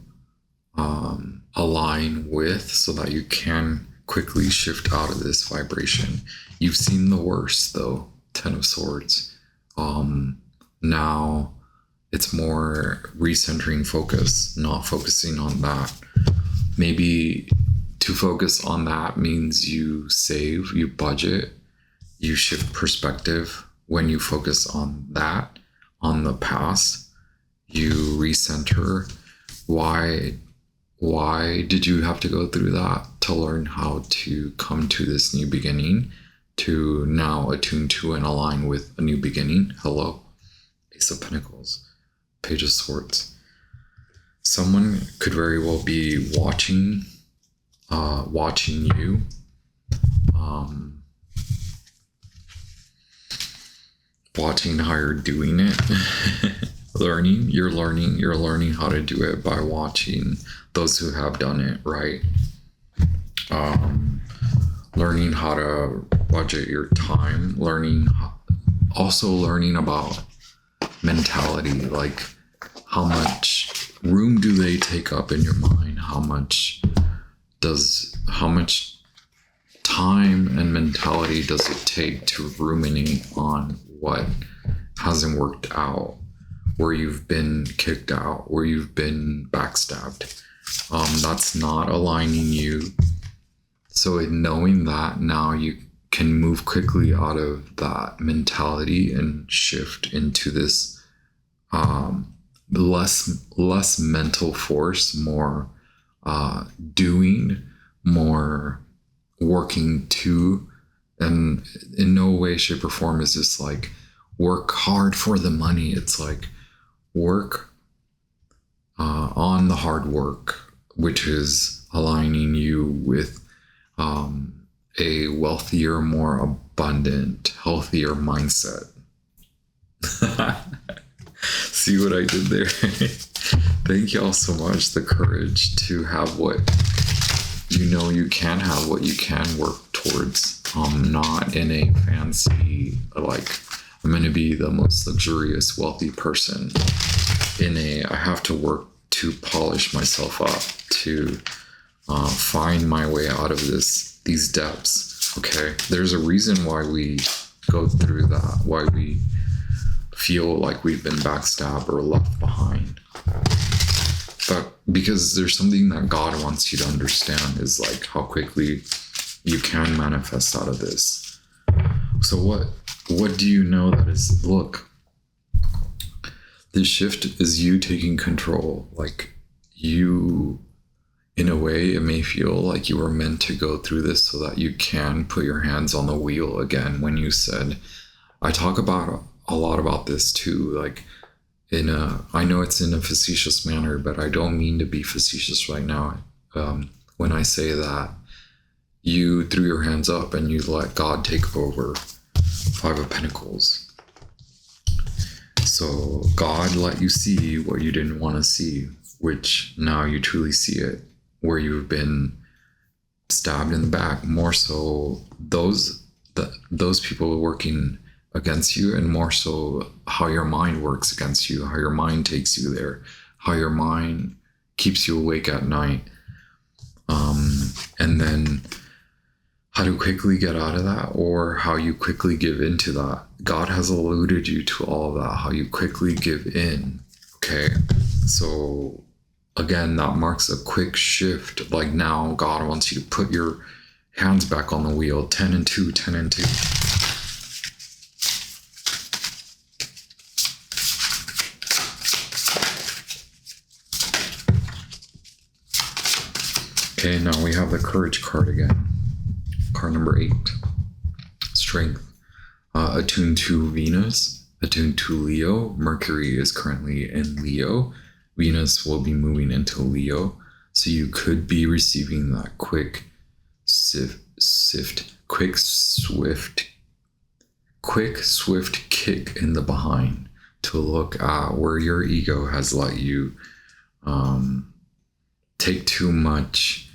align with so that you can quickly shift out of this vibration. You've seen the worst though, Ten of Swords. Now it's more recentering focus, not focusing on that. Maybe to focus on that means you save, you budget, you shift perspective. When you focus on that, on the past, you recenter. Why did you have to go through that? To learn how to come to this new beginning, to now attune to and align with a new beginning. Hello, Ace of Pentacles, Page of Swords. Someone could very well be watching you, watching how you're doing it. You're learning how to do it by watching those who have done it, right? Learning how to budget your time, also learning about mentality, like how much room do they take up in your mind? How much time and mentality does it take to ruminate on what hasn't worked out, where you've been kicked out, where you've been backstabbed? That's not aligning you. So in knowing that, now you can move quickly out of that mentality and shift into this less mental force, more doing, more working to. And in no way, shape, or form is this like work hard for the money. It's like work on the hard work, which is aligning you with a wealthier, more abundant, healthier mindset. See what I did there? Thank y'all so much. The courage to have what you can have, what you can work towards. Not in a fancy, like, I'm going to be the most luxurious, wealthy person. I have to work to polish myself up, to find my way out of these depths. Okay, there's a reason why we go through that, why we feel like we've been backstabbed or left behind. But because there's something that God wants you to understand, is like how quickly you can manifest out of this. So what do you know that is, look, this shift is you taking control. Like, you, in a way, it may feel like you were meant to go through this so that you can put your hands on the wheel again. When you said, I talk about a lot about this too, like I know it's in a facetious manner, but I don't mean to be facetious right now. When I say that you threw your hands up and you let God take over. Five of Pentacles. So God let you see what you didn't want to see, which now you truly see it, where you've been stabbed in the back. More so those people working against you, and more so how your mind works against you, how your mind takes you there, how your mind keeps you awake at night. And then how to quickly get out of that, or how you quickly give into that. God has alluded you to all of that, how you quickly give in. Okay. So again, that marks a quick shift. Like, now God wants you to put your hands back on the wheel. 10 and 2, 10 and 2. Okay, now we have the Courage card again. Card number 8. Strength. Attuned to Venus, attuned to Leo. Mercury is currently in Leo. Venus will be moving into Leo. So you could be receiving that quick, swift kick in the behind to look at where your ego has let you take too much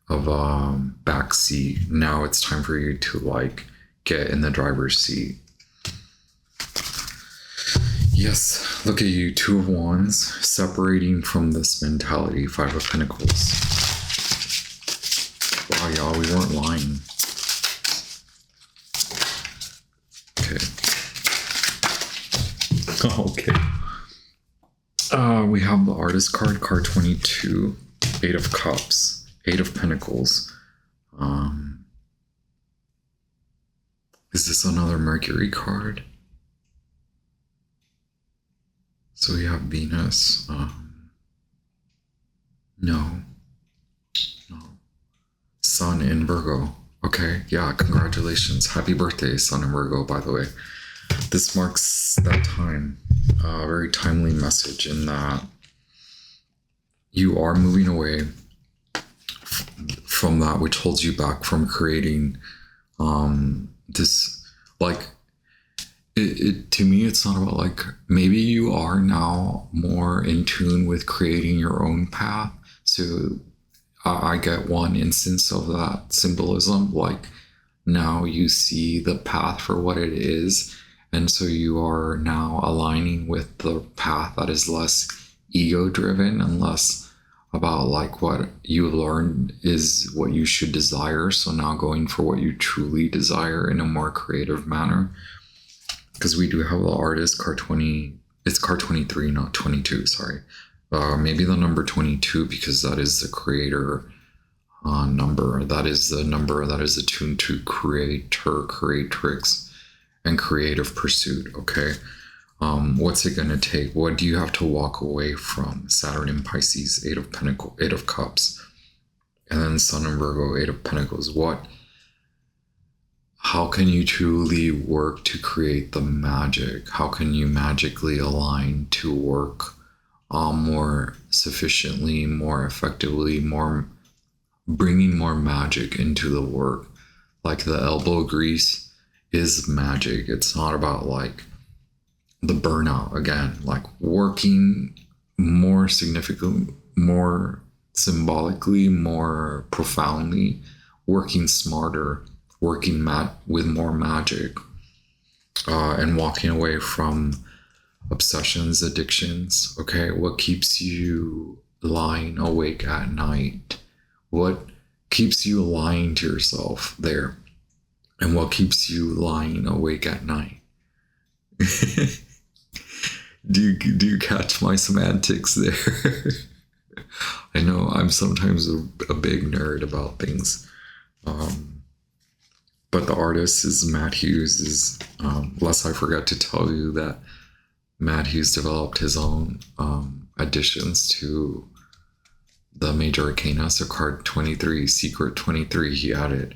of a backseat. Now it's time for you to like get in the driver's seat. Yes, look at you, Two of Wands, separating from this mentality, Five of Pentacles. Wow, y'all, we weren't lying. Okay. Okay. We have the Artist card, card 22, Eight of Cups, Eight of Pentacles. Is this another Mercury card? So we have Venus. No. Sun in Virgo. Okay, yeah, congratulations. Happy birthday, Sun in Virgo, by the way. This marks that time. A very timely message in that you are moving away from that which holds you back from creating this, like, it to me, it's not about, like, maybe you are now more in tune with creating your own path. So I get one instance of that symbolism, like now you see the path for what it is, and so you are now aligning with the path that is less ego driven and less about like what you learned is what you should desire. So now going for what you truly desire in a more creative manner. Because we do have the Artist card 20, it's card 23, not 22, sorry. Maybe the number 22, because that is the creator number. That is the number that is attuned to creator, creatrix, and creative pursuit, okay? What's it going to take? What do you have to walk away from? Saturn in Pisces, Eight of Pentacles, Eight of Cups, and then Sun in Virgo, Eight of Pentacles. How can you truly work to create the magic? How can you magically align to work more sufficiently, more effectively, more bringing more magic into the work? Like the elbow grease is magic. It's not about like the burnout again, like working more significantly, more symbolically, more profoundly, working smarter, working with more magic, and walking away from obsessions, addictions. Okay, what keeps you lying awake at night? What keeps you lying to yourself there? And what keeps you lying awake at night? Do you catch my semantics there? I know I'm sometimes a big nerd about things. But the artist is Matt Hughes. Lest I forget to tell you that Matt Hughes developed his own additions to the major arcana. So card 23, secret 23, he added.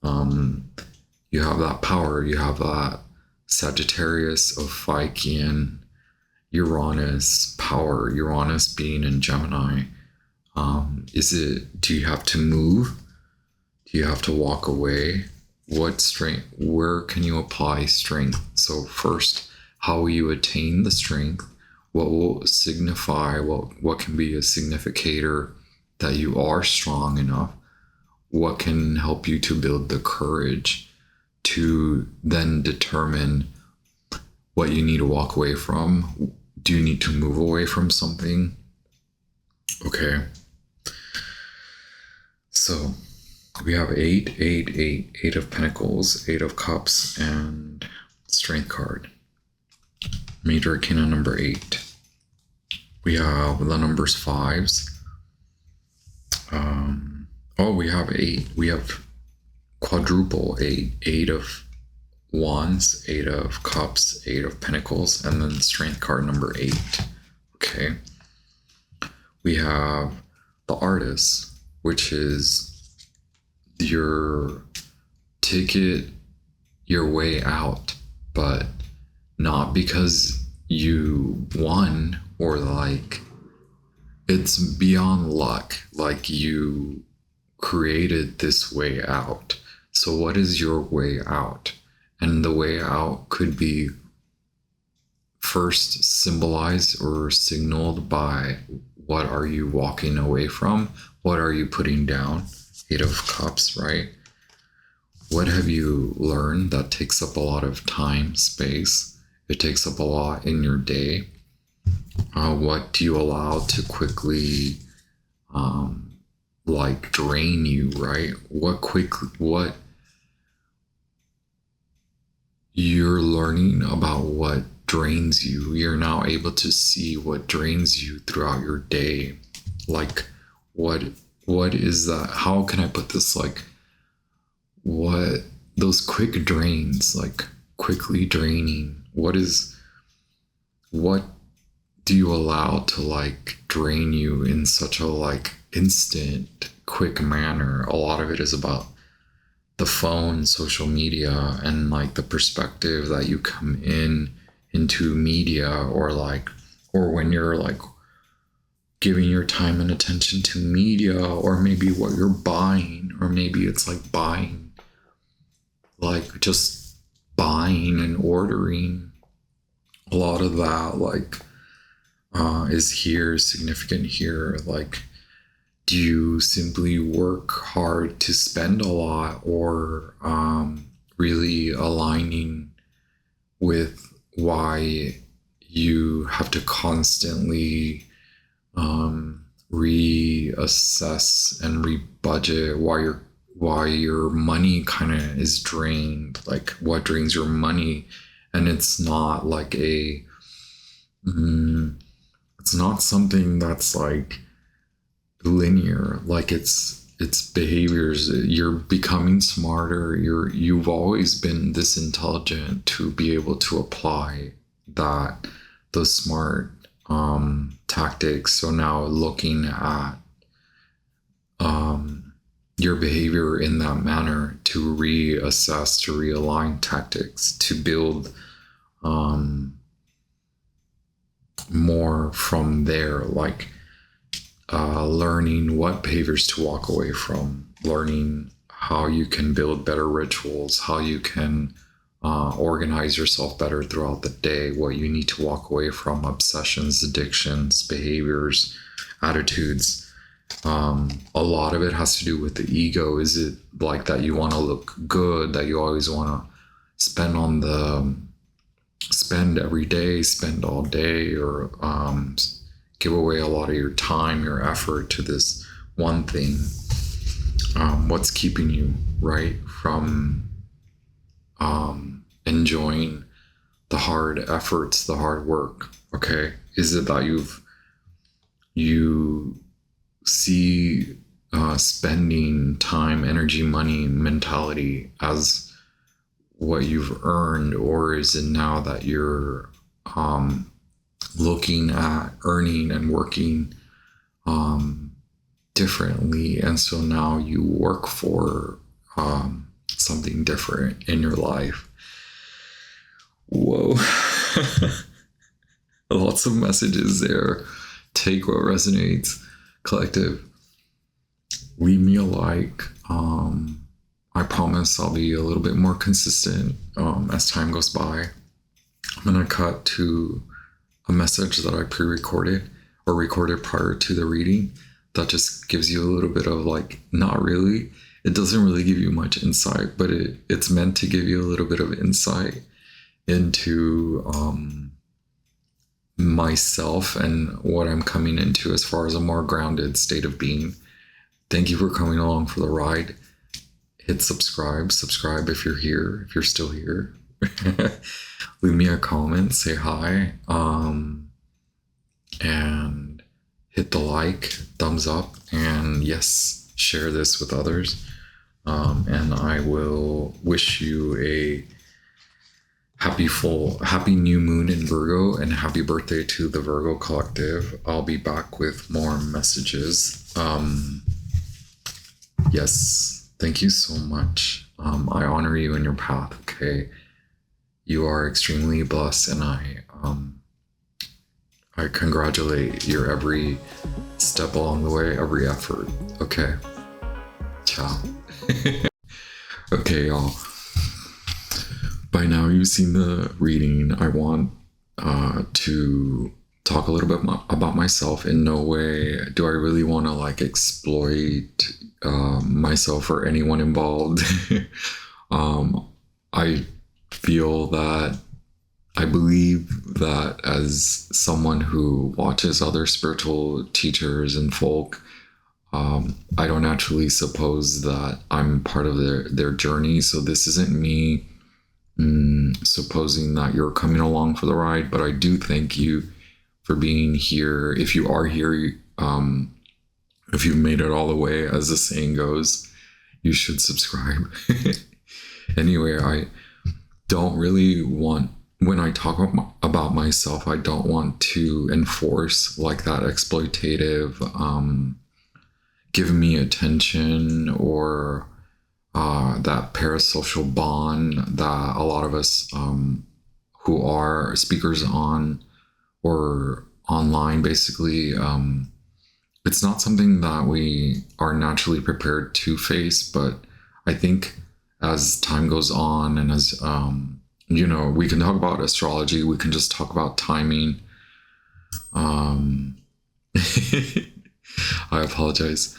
You have that power. You have that Sagittarius of Ophiuchian Uranus power. Uranus being in Gemini. Do you have to move? Do you have to walk away? What strength? Where can you apply strength? So first, how will you attain the strength? What will signify? What can be a significator that you are strong enough? What can help you to build the courage to then determine what you need to walk away from? Do you need to move away from something? Okay. So we have 8, 8, 8, 8 of Pentacles, 8 of Cups, and Strength card. Major arcana number 8. We have the numbers 5s. We have 8. We have quadruple 8. 8 of Wands, 8 of Cups, 8 of Pentacles, and then Strength card number 8. Okay. We have the Artist, which is your ticket, your way out, but not because you won or like it's beyond luck, like you created this way out. So what is your way out? And the way out could be first symbolized or signaled by what are you walking away from? What are you putting down? 8 of Cups, right? What have you learned that takes up a lot of time, space, It takes up a lot in your day. What do you allow to quickly like drain you, right? What you're learning about what drains you. You're now able to see what drains you throughout your day. Like what is that? How can I put this? Like what those quick drains, like quickly draining. What do you allow to like drain you in such a like instant, quick manner? A lot of it is about the phone, social media, and like the perspective that you come into media, or when you're like giving your time and attention to media, or maybe what you're buying, or maybe it's like buying, like just buying and ordering. A lot of that like is significant here. Like, do you simply work hard to spend a lot, or really aligning with why you have to constantly reassess and rebudget why your money kind of is drained, like what drains your money? And it's not like it's not something that's like linear. Like it's behaviors. You're becoming smarter. You've always been this intelligent to be able to apply those smart tactics. So now looking at your behavior in that manner, to reassess, to realign tactics, to build more from there, like learning what behaviors to walk away from, learning how you can build better rituals, how you can organize yourself better throughout the day, what you need to walk away from, obsessions, addictions, behaviors, attitudes. A lot of it has to do with the ego. Is it like that you want to look good, that you always want to spend every day, spend all day, or give away a lot of your time, your effort to this one thing? What's keeping you, right, from enjoying the hard efforts, the hard work? Okay, is it that you see spending time, energy, money, mentality as what you've earned, or is it now that you're looking at earning and working differently, and so now you work for something different in your life? Whoa. Lots of messages there. Take what resonates. Collective, leave me a like. I promise I'll be a little bit more consistent as time goes by. I'm gonna cut to a message that I pre-recorded or recorded prior to the reading that just gives you a little bit of like, not really, it doesn't really give you much insight, but it's meant to give you a little bit of insight into myself and what I'm coming into as far as a more grounded state of being. Thank you for coming along for the ride. Hit subscribe if you're here, if you're still here. Leave me a comment, say hi, and hit the like, thumbs up, and yes, share this with others. And I will wish you a happy new moon in Virgo, and happy birthday to the Virgo collective. I'll be back with more messages. Yes, thank you so much. I honor you in your path. Okay, you are extremely blessed, and I congratulate your every step along the way, every effort. Okay, ciao. Okay, y'all. By now you've seen the reading. I want to talk a little bit about myself. In no way do I really want to like exploit myself or anyone involved. I feel that I believe that as someone who watches other spiritual teachers and folk, I don't actually suppose that I'm part of their journey. So this isn't me supposing that you're coming along for the ride, but I do thank you for being here. If you are here, if you've made it all the way, as the saying goes, you should subscribe. Anyway, I don't really want, when I talk about myself, I don't want to enforce like that exploitative, give me attention, or that parasocial bond that a lot of us who are speakers on or online, basically, it's not something that we are naturally prepared to face. But I think as time goes on, and as we can talk about astrology, we can just talk about timing. I apologize.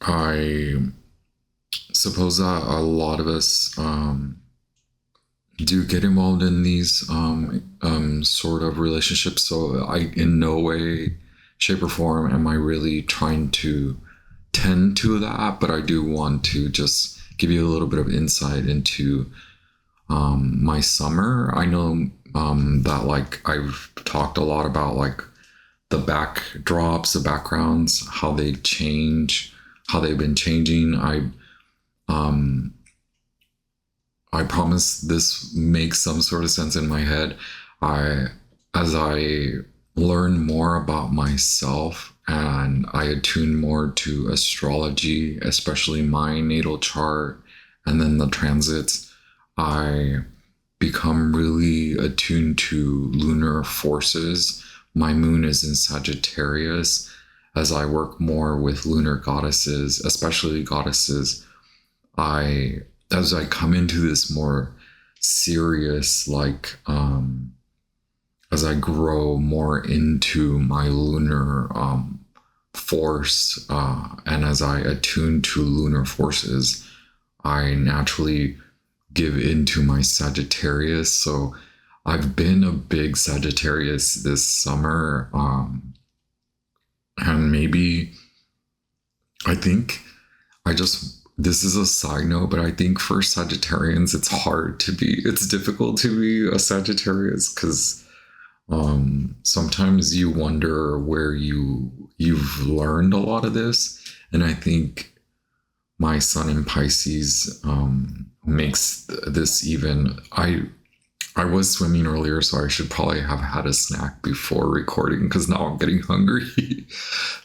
I suppose that a lot of us do get involved in these sort of relationships. So I, in no way, shape, or form am I really trying to tend to that, but I do want to just give you a little bit of insight into my summer. I know that like I've talked a lot about like the backdrops, the backgrounds, how they change, how they've been changing. I promise this makes some sort of sense in my head. As I learn more about myself and I attune more to astrology, especially my natal chart and then the transits, I become really attuned to lunar forces. My moon is in Sagittarius. As I work more with lunar goddesses, especially goddesses, as I come into this more serious, like, as I grow more into my lunar force, and as I attune to lunar forces, I naturally give into my Sagittarius. So I've been a big Sagittarius this summer, and maybe I think this is a side note, but I think for Sagittarians, it's difficult to be a Sagittarius, because sometimes you wonder where you've learned a lot of this. And I think my sun in Pisces makes this even. I was swimming earlier, so I should probably have had a snack before recording, because now I'm getting hungry.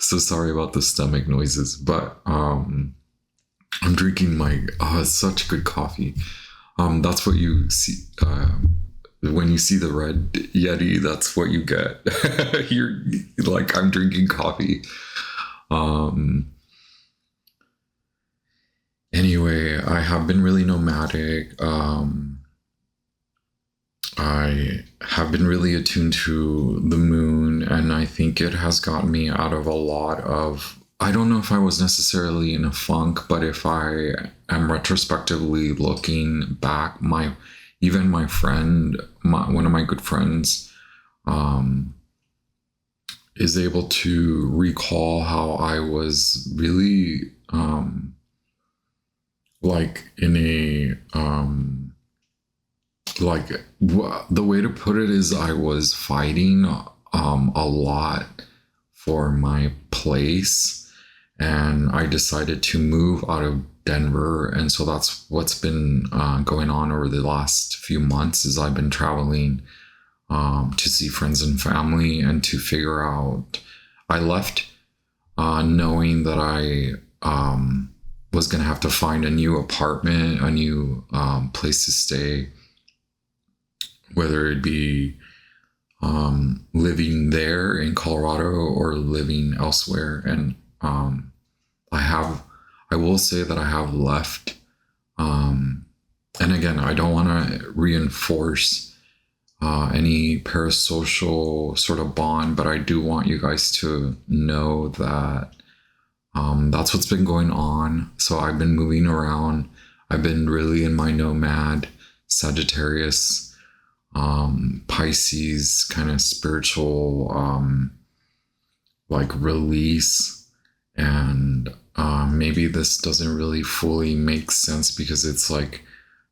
So sorry about the stomach noises, but I'm drinking it's such good coffee. That's what you see when you see the red Yeti. That's what you get. You're like, I'm drinking coffee. Anyway, I have been really nomadic. I have been really attuned to the moon, and I think it has gotten me out of a lot of, I don't know if I was necessarily in a funk, but if I am retrospectively looking back, even my friend, one of my good friends, is able to recall how I was really like in a like, the way to put it is, I was fighting a lot for my place, and I decided to move out of Denver. And so that's what's been going on over the last few months, is I've been traveling to see friends and family and to figure out. I left knowing that I was going to have to find a new apartment, a new place to stay, whether it be living there in Colorado or living elsewhere. And I will say that I have left. And again, I don't want to reinforce any parasocial sort of bond, but I do want you guys to know that that's what's been going on. So I've been moving around. I've been really in my nomad, Sagittarius, Pisces kind of spiritual, like release. And maybe this doesn't really fully make sense because it's like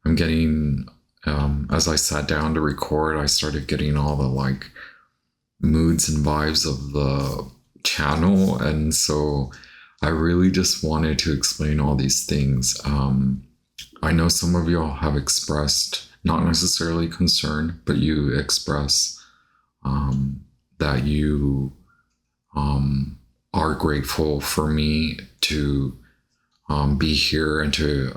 I'm getting, as I sat down to record, I started getting all the like moods and vibes of the channel. And so I really just wanted to explain all these things. I know some of y'all have expressed, not necessarily concern, but you express that you are grateful for me to be here and to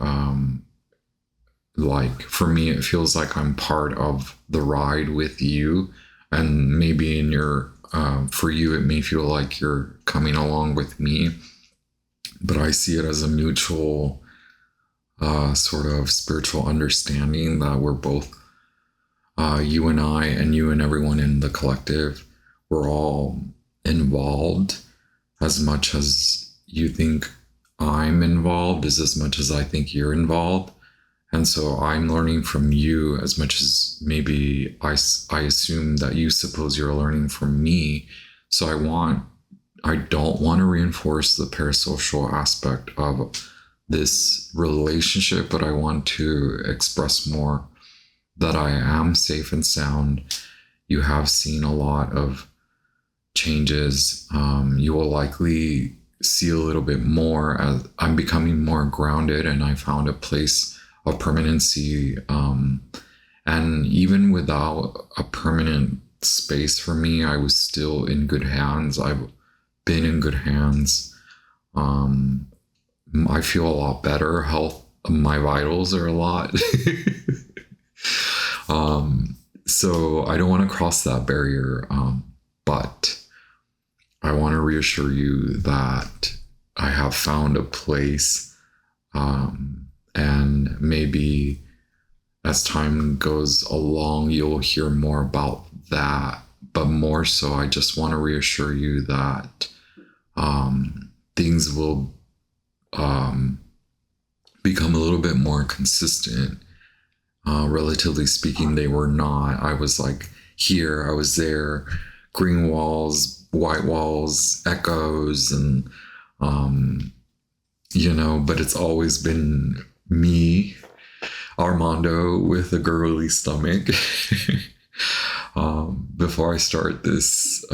like, for me, it feels like I'm part of the ride with you. And maybe in your, for you, it may feel like you're coming along with me, but I see it as a mutual sort of spiritual understanding that we're both, you and I, and you and everyone in the collective, we're all involved. As much as you think I'm involved is as much as I think you're involved. And so I'm learning from you as much as maybe I assume that you suppose you're learning from me. So I don't want to reinforce the parasocial aspect of this relationship, but I want to express more that I am safe and sound. You have seen a lot of changes. You will likely see a little bit more as I'm becoming more grounded, and I found a place of permanency. And even without a permanent space for me, I was still in good hands. I've been in good hands. I feel a lot better. My vitals are a lot. So I don't want to cross that barrier. But I want to reassure you that I have found a place, and maybe as time goes along, you'll hear more about that. But more so, I just want to reassure you that things will become a little bit more consistent. Relatively speaking, they were not. I was like here, I was there, green walls, white walls, echoes, and but it's always been me, Armando, with a gurgly stomach. Before I start this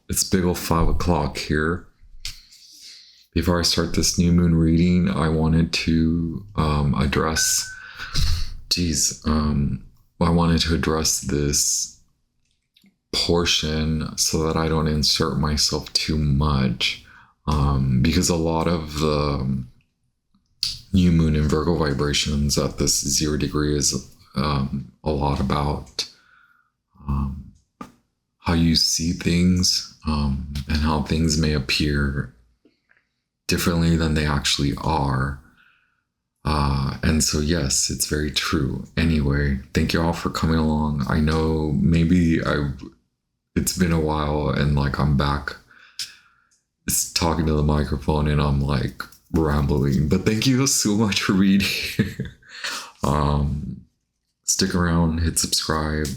it's big ol' 5 o'clock here. Before I start this new moon reading, I wanted to address this portion so that I don't insert myself too much, because a lot of the new moon in Virgo vibrations at this 0 degree is a lot about how you see things, and how things may appear differently than they actually are. And so, yes, it's very true. Anyway, thank you all for coming along. I know maybe it's been a while and like I'm back talking to the microphone and I'm like rambling, but thank you so much for reading. Stick around, hit subscribe,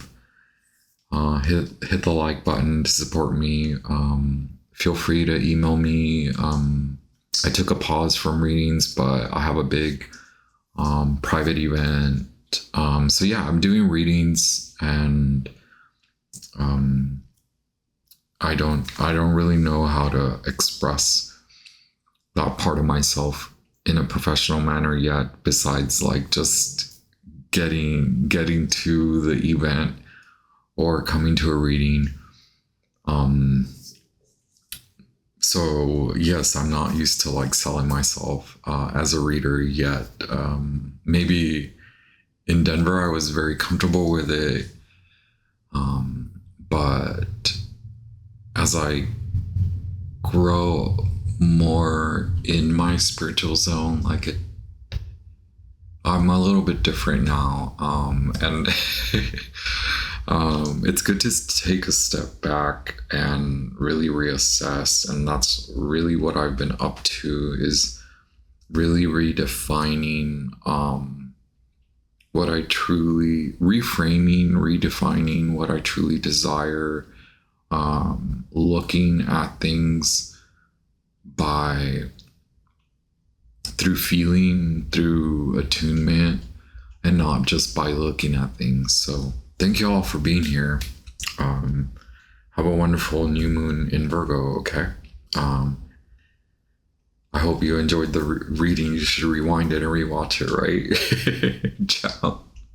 hit the like button to support me. Feel free to email me. I took a pause from readings, but I have a big private event. So yeah, I'm doing readings, and I don't really know how to express that part of myself in a professional manner yet, besides like just getting to the event or coming to a reading. So yes, I'm not used to like selling myself as a reader yet. Maybe in Denver, I was very comfortable with it. But as I grow more in my spiritual zone, like I'm a little bit different now. And it's good to take a step back and really reassess. And that's really what I've been up to, is really redefining what I truly, reframing, redefining what I truly desire, looking at things through feeling, through attunement, and not just by looking at things. So thank you all for being here. Have a wonderful new moon in Virgo, okay? I hope you enjoyed the reading. You should rewind it and rewatch it, right? Ciao.